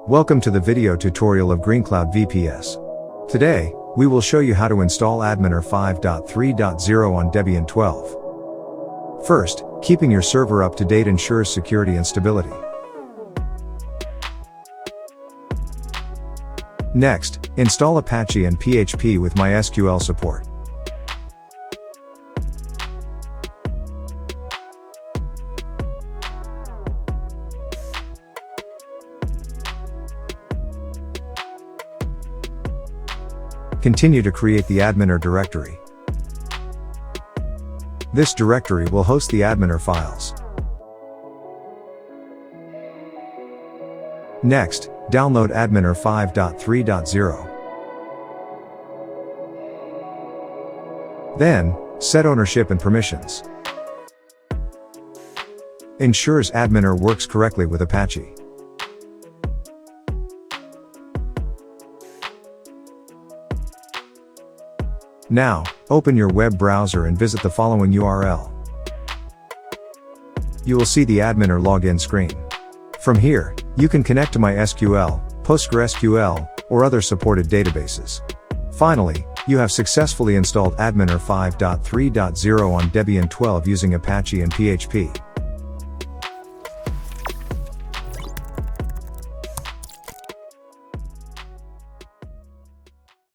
Welcome to the video tutorial of GreenCloud VPS. Today, we will show you how to install Adminer 5.3.0 on Debian 12. First, keeping your server up to date ensures security and stability. Next, install Apache and PHP with MySQL support. Continue to create the Adminer directory. This directory will host the Adminer files. Next, download Adminer 5.3.0. Then, set ownership and permissions. Ensures Adminer works correctly with Apache. Now, open your web browser and visit the following URL. You will see the Adminer login screen. From here, you can connect to MySQL, PostgreSQL, or other supported databases. Finally, you have successfully installed Adminer 5.3.0 on Debian 12 using Apache and PHP.